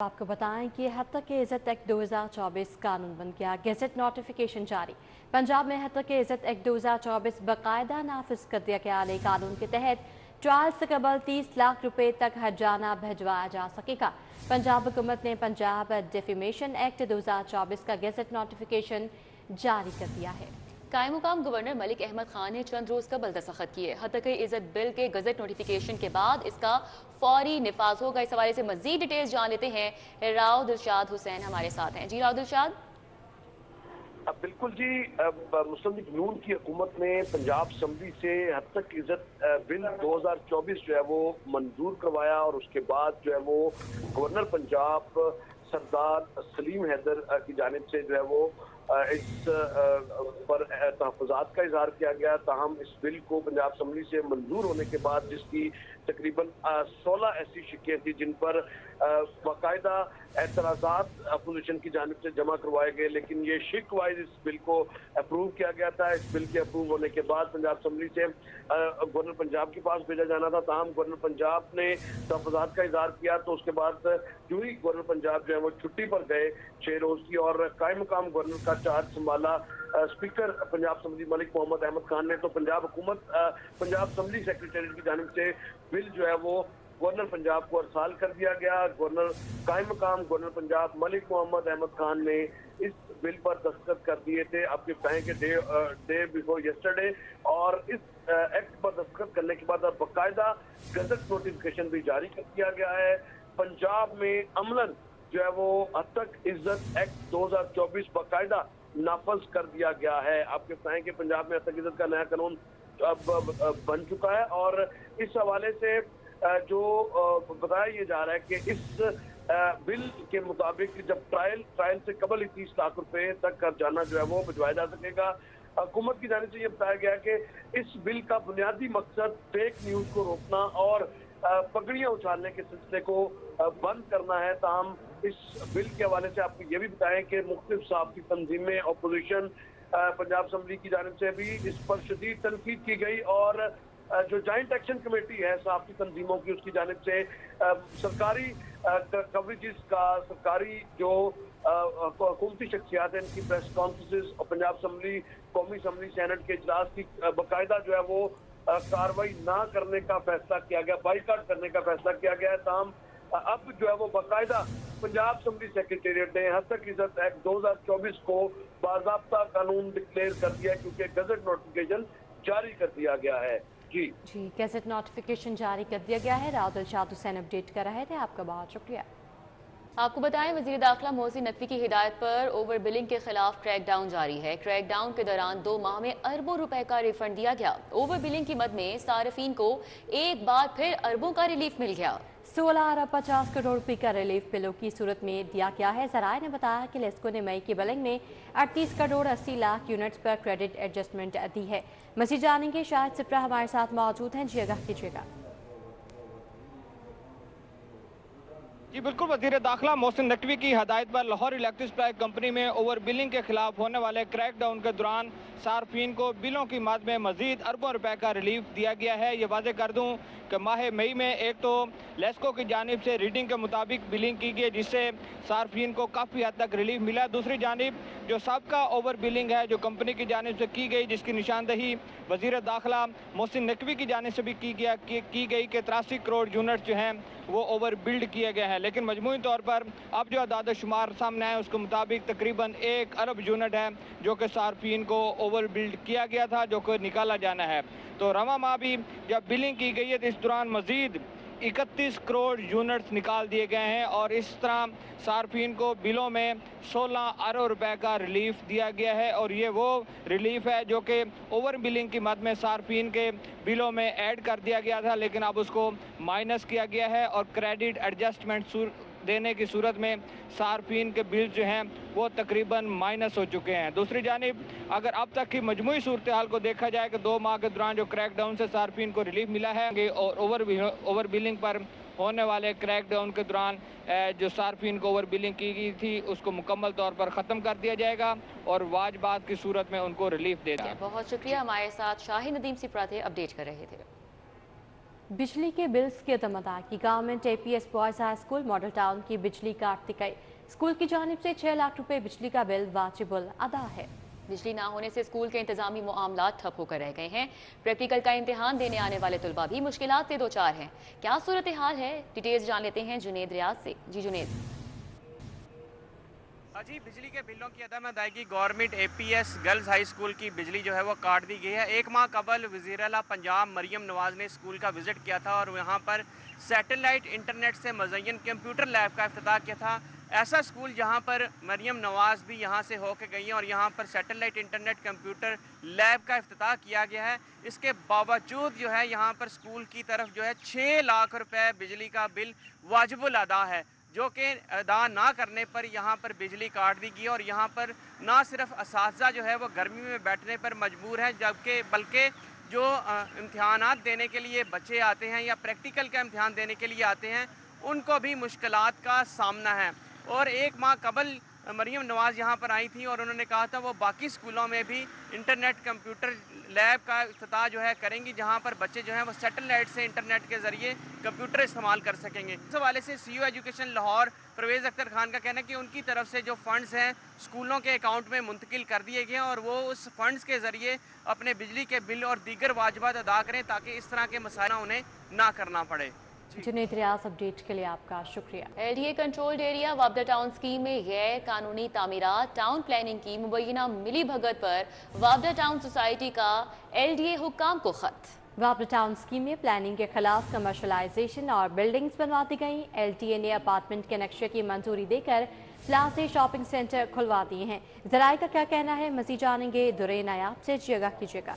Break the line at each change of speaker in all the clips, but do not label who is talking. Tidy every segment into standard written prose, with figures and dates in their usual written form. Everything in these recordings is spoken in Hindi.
आपको बताएं कि हद तक के इज़्ज़त एक्ट 2024 कानून बन गया। गेजेट नोटिफिकेशन जारी। पंजाब में हद तक के इज़्ज़त एक्ट 2024 बाकायदा नाफिज कर दिया गया। नए कानून के तहत ट्रायल से कबल 30 लाख रुपए तक हर्जाना भिजवाया जा सकेगा। पंजाब हुकूमत ने पंजाब डिफेमेशन एक्ट 2024 का गेजेट नोटिफिकेशन जारी कर दिया है।
कायम मुकाम गवर्नर मलिक अहमद खान ने चंद रोज कबल दस्तखत किए। हद तक इज्जत बिल के गजट नोटिफिकेशन के बाद इसका फौरी निफाज होगा। इस हवाले से मजीद डिटेल्स जान लेते हैं। राव दिलशाद हुसैन हमारे साथ हैं। जी राव दिलशाद।
बिल्कुल जी। मुस्लिम लीग नून की हुकूमत ने पंजाब असम्बली से हद तक इज्जत बिल 2024 जो है वो मंजूर करवाया और उसके बाद जो है वो गवर्नर पंजाब सरदार सलीम हैदर की जानिब से जो है वो इस पर तहफ़्फ़ुज़ात का इजहार किया गया। ताहम इस बिल को पंजाब असम्बली से मंजूर होने के बाद जिसकी तकरीबन 16 ऐसी शिकें थी जिन पर बाकायदा एतराज़ात अपोजिशन की जानिब से जमा करवाए गए, लेकिन ये शिक वाइज इस बिल को अप्रूव किया गया था। इस बिल के अप्रूव होने के बाद पंजाब असम्बली से गवर्नर पंजाब के पास भेजा जाना था। ताहम गवर्नर पंजाब ने तहफ़्फ़ुज़ात का इजहार किया तो उसके बाद जो ही गवर्नर पंजाब जो है वो छुट्टी पर गए 6 रोज की, और कायम मुकाम गवर्नर का चार्ज संभाला स्पीकर पंजाब असम्बली मलिक मोहम्मद अहमद खान ने। तो पंजाब हुकूमत पंजाब असम्बली सेक्रेटेरिएट की जानिब से बिल जो है वो गवर्नर पंजाब को अरसाल कर दिया गया। गवर्नर कायम मुकाम गवर्नर पंजाब मलिक मोहम्मद अहमद खान ने इस बिल पर दस्तखत कर दिए थे आपके बताएं कि डे बिफोर यस्टरडे, और इस एक्ट पर दस्तखत करने के बाद अब बाकायदा गजट नोटिफिकेशन भी जारी कर दिया गया है। पंजाब में अमलन जो है वो हद तक इज्जत एक्ट 2024 बाकायदा नाफज कर दिया गया है। आपके बताएं कि पंजाब में हद तक इज्जत का नया कानून अब बन चुका है, और इस हवाले से जो बताया ये जा रहा है कि इस बिल के मुताबिक जब ट्रायल से कबल ही 30 लाख रुपए तक हर्जाना जो है वो भिजवाया जा सकेगा। हुकूमत की जानिब से ये बताया गया कि इस बिल का बुनियादी मकसद फेक न्यूज को रोकना और पगड़ियां उछालने के सिलसिले को बंद करना है। ताहम इस बिल के हवाले से आपको ये भी बताएं कि मुख्तलिफ सहाफ़ती तंजीमें अपोजिशन पंजाब असम्बली की जानिब से भी इस पर शदीद तनकीद की गई, और जो जॉइंट एक्शन कमेटी है सहाफ़ती तंजीमों की उसकी जानिब से सरकारी कवरेजेस का, सरकारी जो हुकूमती शख्सियात हैं इनकी प्रेस कॉन्फ्रेंसेस और पंजाब असम्बली कौमी असम्बली सेनेट के इजलास की बाकायदा जो है वो कार्रवाई ना करने का फैसला किया गया, बाइकाट करने का फैसला किया गया है। ताहम अब जो है वो बाकायदा पंजाब असम्बली सेक्रेटेरिएट ने हद तक इज्जत एक्ट 2024 को बाज़ाब्ता कानून डिक्लेयर कर दिया है, क्योंकि गजट नोटिफिकेशन जारी कर दिया गया है। जी
गजट नोटिफिकेशन जारी कर दिया गया है। राव दिलशाद हुसैन अपडेट कर रहे थे, आपका बहुत शुक्रिया।
आपको बताएं वज़ीर दाखिला मोहसिन नकवी की हिदायत पर ओवर बिलिंग के खिलाफ क्रैकडाउन जारी है। क्रैकडाउन के दौरान 2 माह में अरबों रुपए का रिफंड दिया गया। ओवर बिलिंग की मद में सार्फिन को एक बार फिर अरबों का रिलीफ मिल गया।
16 अरब 50 करोड़ रुपए का रिलीफ बिलों की सूरत में दिया गया है। जराये ने बताया कि लेस्को ने मई की बिलिंग में 38 करोड़ 80 लाख यूनिट्स पर क्रेडिट एडजस्टमेंट दी है। मजीद जानेंगे, शाहिद सिप्रा हमारे साथ मौजूद हैं। जी आगाह कीजिएगा।
जी बिल्कुल, वज़ीर दाखिला मोहसिन नकवी की हदायत पर लाहौर इलेक्ट्रिक सप्लाई कंपनी में ओवर बिलिंग के खिलाफ होने वाले क्रैकडाउन के दौरान सार्फिन को बिलों की मद में मजीद अरबों रुपए का रिलीफ दिया गया है। ये वाज़ेह कर दूं कि माह मई में एक तो लेस्को की जानिब से रीडिंग के मुताबिक बिलिंग की गई जिससे सार्फिन को काफ़ी हद तक रिलीफ मिला। दूसरी जानिब जो सबका ओवर बिलिंग है जो कंपनी की जानिब से की गई, जिसकी निशानदही वज़ीर दाखिला मोहसिन नकवी की जानिब से भी की गई कि 83 करोड़ यूनिट जो हैं वो ओवर बिल्ड किए गए हैं। लेकिन मजमूई तौर पर अब जो अदाद शुमार सामने आए उसके मुताबिक तकरीबन 1 अरब यूनिट है जो कि सार्फिन को ओवर बिल्ड किया गया था, जो कि निकाला जाना है। तो रवा माह भी जब बिलिंग की गई है तो इस दौरान मजीद 31 करोड़ यूनिट्स निकाल दिए गए हैं, और इस तरह सार्फिन को बिलों में 16 अरब रुपए का रिलीफ दिया गया है। और ये वो रिलीफ है जो कि ओवर बिलिंग की मद में सार्फिन के बिलों में ऐड कर दिया गया था, लेकिन अब उसको माइनस किया गया है और क्रेडिट एडजस्टमेंट देने की सूरत में सार्फिन के बिल जो हैं वो तकरीबन माइनस हो चुके हैं। दूसरी जानिब अगर अब तक की मजमूई सूरत हाल को देखा जाए कि 2 माह के दौरान जो क्रैकडाउन से सार्फिन को रिलीफ मिला है और ओवर बिलिंग पर होने वाले क्रैकडाउन के दौरान जो सार्फिन को ओवर बिलिंग की गई थी उसको मुकम्मल तौर पर ख़त्म कर दिया जाएगा और वाजबात की सूरत में उनको रिलीफ दे दिया।
बहुत शुक्रिया, हमारे साथ शाही नदीम सिप्रा थे, अपडेट कर रहे थे।
बिजली के बिल्स की अदम अदायगी। Government APS boys high school model town की बिजली काटती गई। स्कूल की जानिब से 6 लाख रुपए बिजली का बिल वाजिबुल अदा है।
बिजली ना होने से स्कूल के इंतजामी मामला ठप होकर रह गए हैं। प्रैक्टिकल का इम्तिहान देने आने वाले तुलबा भी मुश्किलात से दो चार हैं। क्या सूरत हाल है, डिटेल्स जान लेते हैं जुनेद रियाज से। जी जुनेद।
जी, बिजली के बिलों की अदम अदायगी government APS girls high school की बिजली जो है वो काट दी गई है। एक माह कबल वज़ीर आला पंजाब मरियम नवाज़ ने स्कूल का विज़िट किया था और यहाँ पर सैटेलाइट इंटरनेट से मुज़य्यन कंप्यूटर लैब का इफ्तिताह किया था। ऐसा स्कूल जहाँ पर मरियम नवाज़ भी यहाँ से होकर गई हैं और यहाँ पर सैटेलाइट इंटरनेट कंप्यूटर लैब का इफ्तिताह किया गया है। इसके बावजूद जो है यहाँ पर स्कूल की तरफ जो है 6 लाख रुपए बिजली का बिल वाजिबुल अदा है, जो कि अदा ना करने पर यहाँ पर बिजली काट दी गई और यहाँ पर ना सिर्फ असातिज़ा जो है वो गर्मी में बैठने पर मजबूर हैं, जबकि बल्कि जो इम्तिहानात देने के लिए बच्चे आते हैं या प्रैक्टिकल का इम्तिहान देने के लिए आते हैं उनको भी मुश्किलात का सामना है। और एक माह कबल मरियम नवाज़ यहाँ पर आई थी और उन्होंने कहा था वो बाकी स्कूलों में भी इंटरनेट कंप्यूटर लैब का इफ्तिताह जो है करेंगी, जहाँ पर बच्चे जो हैं वो सैटेलाइट से इंटरनेट के ज़रिए कंप्यूटर इस्तेमाल कर सकेंगे। इस हवाले से CEO एजुकेशन लाहौर परवेज़ अख्तर खान का कहना है कि उनकी तरफ से जो फ़ंड्स हैं स्कूलों के अकाउंट में मुंतकिल कर दिए गए हैं और वो उस फंड्स के ज़रिए अपने बिजली के बिल और दीगर वाजिबात अदा करें ताकि इस तरह के मसाइल उन्हें ना करना पड़े।
जुनेद रियाज, अपडेट के लिए आपका शुक्रिया।
LDA कंट्रोल्ड एरिया वापडा टाउन स्कीम में गैर कानूनी तामीरात टाउन प्लानिंग की मुबैना मिली भगत पर वापडा टाउन सोसाइटी का LDA हुक्काम को खत।
वापडा टाउन स्कीम में प्लानिंग के खिलाफ कमर्शलाइजेशन और बिल्डिंग्स बनवा दी गई। LTA ने अपार्टमेंट के नक्शे की मंजूरी देकर प्लाजा शॉपिंग सेंटर खुलवा दिए हैं। जराए का क्या कहना है, मजीद जानेंगे दुरे नायाब से। जिएगा कीजिएगा।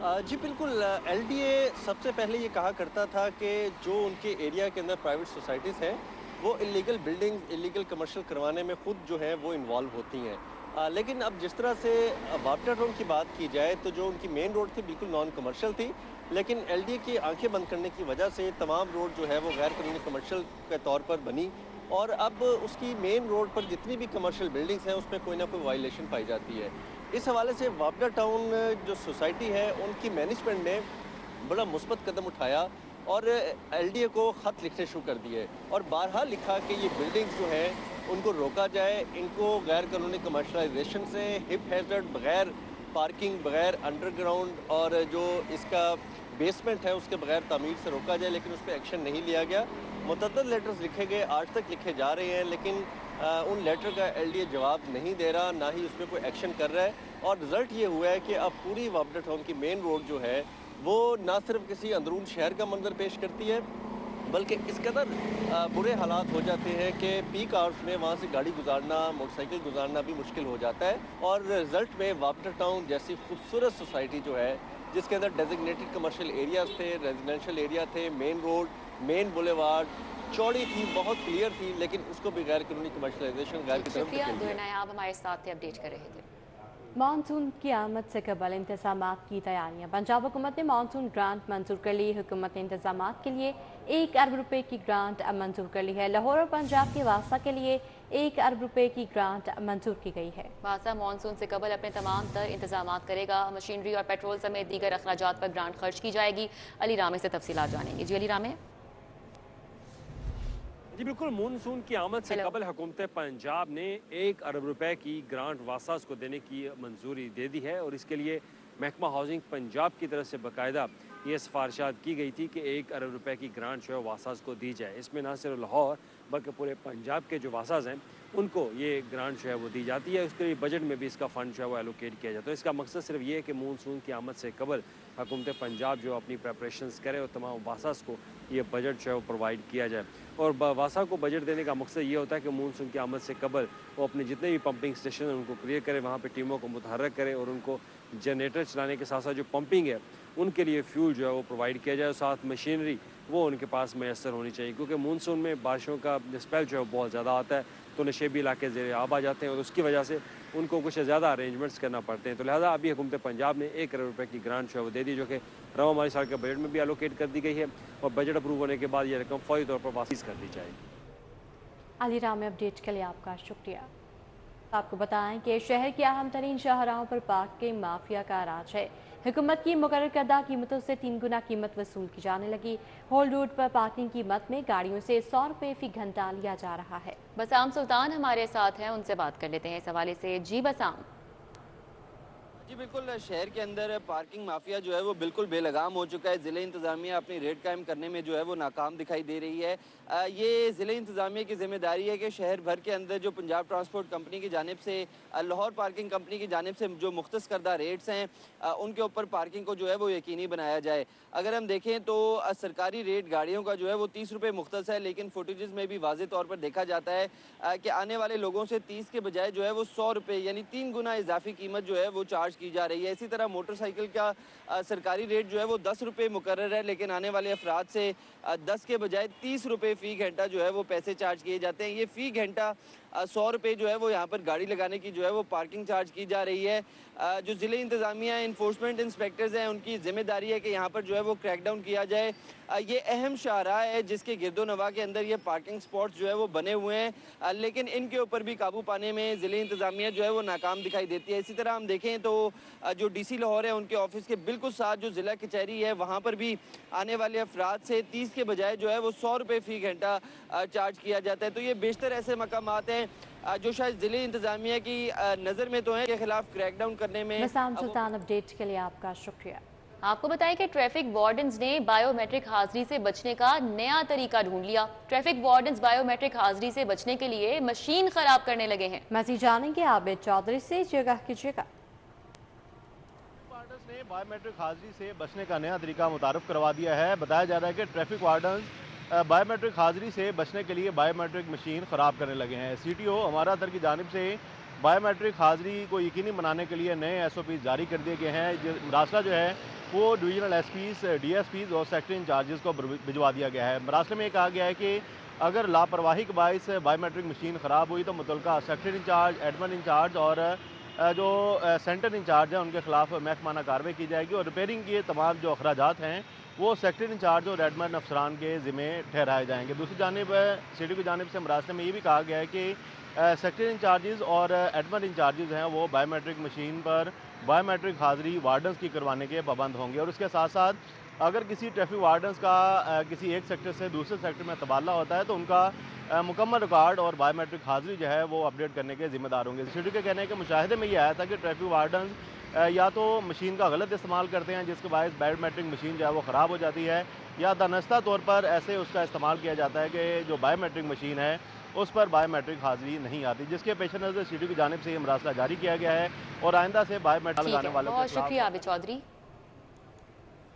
जी बिल्कुल, LDA सबसे पहले ये कहा करता था कि जो उनके एरिया के अंदर प्राइवेट सोसाइटीज़ हैं वो इलीगल बिल्डिंग्स, इलीगल कमर्शियल करवाने में ख़ुद जो है वो इन्वॉल्व होती हैं। लेकिन अब जिस तरह से वापडा टाउन की बात की जाए तो जो उनकी मेन रोड थी बिल्कुल नॉन कमर्शियल थी, लेकिन LDA की आंखें बंद करने की वजह से तमाम रोड जो है वो गैर कानूनी कमर्शियल के तौर पर बनी और अब उसकी मेन रोड पर जितनी भी कमर्शियल बिल्डिंग्स हैं उसमें कोई ना कोई वायलेशन पाई जाती है। इस हवाले से वापडा टाउन जो सोसाइटी है उनकी मैनेजमेंट ने बड़ा मुस्बत कदम उठाया और LDA को ख़त लिखने शुरू कर दिए और बारहा लिखा कि ये बिल्डिंग्स जो हैं उनको रोका जाए, इनको गैर कानूनी कमर्शलाइजेशन से हिप हैज़र्ड, बग़ैर पार्किंग, बग़ैर अंडरग्राउंड और जो इसका बेसमेंट है उसके बगैर तामीर से रोका जाए, लेकिन उस पर एक्शन नहीं लिया गया। मुतअद्दिद लेटर्स लिखे गए, आज तक लिखे जा रहे हैं, लेकिन उन लेटर का LDA जवाब नहीं दे रहा, ना ही उसमें कोई एक्शन कर रहा है और रिज़ल्ट ये हुआ है कि अब पूरी वापडा टाउन की मेन रोड जो है वो ना सिर्फ किसी अंदरून शहर का मंजर पेश करती है बल्कि इस कदर बुरे हालात हो जाते हैं कि पीक आवर्स में वहाँ से गाड़ी गुजारना, मोटरसाइकिल गुजारना भी मुश्किल हो जाता है और रिज़ल्ट में वापडा टाउन जैसी खूबसूरत सोसाइटी जो है जिसके अंदर डेजिग्नेटेड कमर्शियल एरियाज़ थे, रेजिडेंशियल एरिया थे, मेन रोड, मेन बुलेवार्ड चौड़ी थी, बहुत क्लियर थी, लेकिन उसको भी गैर कानूनी कमर्शलाइजेशन गैर की तरफ धकेल दिया।
आप हमारे साथ थे, अपडेट कर रहे थे।
मानसून की आमद से कबल इंतजामात की तैयारियां। पंजाब हुकूमत ने मानसून ग्रांट मंजूर कर ली। हुकूमत ने इंतजामात के लिए 1 अरब रुपए की ग्रांट मंजूर कर ली है। लाहौर और पंजाब के वासा के लिए 1 अरब रुपए की ग्रांट मंजूर की गई है।
वासा मानसून से कबल अपने तमाम तर इंतजाम करेगा। मशीनरी और पेट्रोल समेत दीगर अखराजात पर ग्रांट खर्च की जाएगी। अली रामे से तफसीलात जानेंगे। जी अली रामे।
जी बिल्कुल, मानसून की आमद से कबल हुकूमत पंजाब ने 1 अरब रुपए की ग्रांट वासास को देने की मंजूरी दे दी है और इसके लिए महकमा हाउसिंग पंजाब की तरफ से बाकायदा ये सिफारिशात की गई थी कि 1 अरब रुपए की ग्रांट जो है वासास को दी जाए। इसमें ना सिर्फ लाहौर बल्कि पूरे पंजाब के जो वासास हैं उनको ये ग्रांट जो है वो दी जाती है। उसके लिए बजट में भी इसका फ़ंड जो है वो एलोकेट किया जाता है। इसका मकसद सिर्फ ये है कि मानसून की आमद से कबल हुकूमत पंजाब जो अपनी प्रेपरेशंस करे और तमाम वासास को ये बजट जो है वो प्रोवाइड किया जाए और वासा को बजट देने का मकसद ये होता है कि मानसून की आमद से कबल वो अपने जितने भी पंपिंग स्टेशन हैं उनको क्लियर करे, वहाँ पे टीमों को मुतहर्रक करे और उनको जनरेटर चलाने के साथ साथ जो पंपिंग है उनके लिए फ्यूल जो है वो प्रोवाइड किया जाए और साथ मशीनरी वो उनके पास मैसर होनी चाहिए, क्योंकि मानसून में बारिशों का स्पेल जो है बहुत ज़्यादा आता है तो नशेबी इलाके ज़ेर आब आ जाते हैं और उसकी वजह से उनको कुछ ज़्यादा अरेंजमेंट्स करना पड़ते हैं। तो लिहाजा अभी हुकूमत पंजाब ने 1 अरब रुपए की ग्रांट जो है वो दे दी, जो कि रवा माली साल के बजट में भी एलोकेट कर दी गई है और बजट अप्रूव होने के बाद ये रकम फौरी तौर पर वापस कर दी जाएगी।
अली राम अपडेट के लिए आपका शुक्रिया। आपको बताएं कि शहर के अहम तरीन शाहराहों पर पाक के माफिया का राज है। हुकूमत की मुकर्रर करदा कीमतों से 3 गुना कीमत वसूल की जाने लगी। होल रोड पर पार्किंग कीमत में गाड़ियों से 100 रुपये फी घंटा लिया जा रहा है।
बसाम सुल्तान हमारे साथ हैं, उनसे बात कर लेते हैं इस हवाले से। जी बसाम।
जी बिल्कुल, शहर के अंदर पार्किंग माफिया जो है वो बिल्कुल बेलगाम हो चुका है। ज़िले इंतज़ामिया अपनी रेट कायम करने में जो है वो नाकाम दिखाई दे रही है। ये ज़िले इंतज़ामिया की जिम्मेदारी है कि शहर भर के अंदर जो पंजाब ट्रांसपोर्ट कंपनी की जानिब से, लाहौर पार्किंग कंपनी की जानिब से जो मुख्तस करदा रेट्स हैं उनके ऊपर पार्किंग को जो है वो यकीनी बनाया जाए। अगर हम देखें तो सरकारी रेट गाड़ियों का जो है वो 30 रुपये मुख्तस है, लेकिन फुटेजेस में भी वाज़े तौर पर देखा जाता है कि आने वाले लोगों से 30 के बजाय जो है वो 100 रुपये यानी 3 गुना इजाफी कीमत जो है वो चार्ज की जा रही है। इसी तरह मोटरसाइकिल का सरकारी रेट जो है वो 10 रुपये मुकर्रर है, लेकिन आने वाले अफराद से 10 के बजाय 30 रुपये फ़ी घंटा जो है वो पैसे चार्ज किए जाते हैं। ये फ़ी घंटा 100 रुपये जो है वो यहाँ पर गाड़ी लगाने की जो है वो पार्किंग चार्ज की जा रही है। जो ज़िले इंतज़ामिया इन्फोर्समेंट इंस्पेक्टर्स हैं उनकी ज़िम्मेदारी है कि यहाँ पर जो है वो क्रैकडाउन किया जाए। ये अहम शाहराह है जिसके गिरदोनवा के अंदर ये पार्किंग स्पॉट्स जो है वो बने हुए हैं, लेकिन इनके ऊपर भी काबू पाने में ज़िले इंतज़ामिया जो है वो नाकाम दिखाई देती है। इसी तरह हम देखें तो जो DC लाहौर है उनके ऑफिस के बिल्कुल साथ जो ज़िला कचहरी है वहाँ पर भी आने वाले अफराद से 30 के बजाय जो है वो 100 रुपये फ़ी घंटा चार्ज किया जाता है। तो ये बेशतर ऐसे मकामात हैं जो शायद ज़िले इंतज़ामिया की नज़र में तो है के खिलाफ क्रैकडाउन करने में।
बसाम सुल्तान, अपडेट के लिए आपका शुक्रिया।
आपको बताएं कि ट्रैफिक वार्डन्स ने बायोमेट्रिक हाजिरी से बचने का नया तरीका ढूंढ लिया। ट्रैफिक वार्डन्स बायोमेट्रिक हाजिरी से बचने के लिए मशीन खराब करने लगे हैं।
मज़ीद जानेंगे आबिद चौधरी से, जगह कीजिएगा।
वार्डन्स ने बायोमेट्रिक हाजिरी से बचने का नया तरीका मुतारफ करवा दिया है। बताया जा रहा है कि ट्रैफिक वार्डन्स बायोमेट्रिक हाजिरी से बचने के लिए बायोमेट्रिक मशीन ख़राब करने लगे हैं। CTO अमारा अतर की जानिब से बायोमेट्रिक हाजिरी को यकीनी बनाने के लिए नए SOP जारी कर दिए गए हैं। मरासला जो है वो डिवीजनल SPs, DSPs और सेक्टर इंचार्जेस को भिजवा दिया गया है। मरासले में कहा गया है कि अगर लापरवाही के बायस बायोमेट्रिक मशीन ख़राब हुई तो मुतल्लिका सेक्टर इंचार्ज, एडमिन इंचार्ज और जो सेंटर इंचार्ज है उनके खिलाफ महकमाना कार्रवाई की जाएगी और रिपेयरिंग के तमाम जो अखराजात हैं वो सेक्टर इंचार्ज और एडमिन अफसरान के ज़िम्मे ठहराए जाएंगे। दूसरी जानिब CTO की जानिब से मरासले में ये भी कहा गया है कि सेक्टर इंचार्जेस और एडमिन इंचार्जेस हैं वो बायोमेट्रिक मशीन पर बायोमेट्रिक हाजिरी वार्डन्स की करवाने के पाबंद होंगे और उसके साथ साथ अगर किसी ट्रैफिक वार्डन्स का किसी एक सेक्टर से दूसरे सेक्टर में तबादला होता है तो उनका मुकम्मल रिकॉर्ड और बायोमेट्रिक हाजिरी जो है वो अपडेट करने के ज़िम्मेदार होंगे। CTO के कहने के मुशाहिदे में ये आया था कि ट्रैफिक वार्डन्स या तो मशीन का गलत इस्तेमाल करते हैं जिसके बायस बायोमेट्रिक मशीन जो है वो ख़राब हो जाती है, या दानस्ता तौर पर ऐसे उसका इस्तेमाल किया जाता है कि जो बायोमेट्रिक मशीन है उस पर बायोमेट्रिक हाजिरी नहीं आती, जिसके पेश नज़र CTO की जानिब से ये मरासला जारी किया गया है और आइंदा से बायोमेट्रिक लगाने वालों
बहुत शुक्रिया आबिद चौधरी।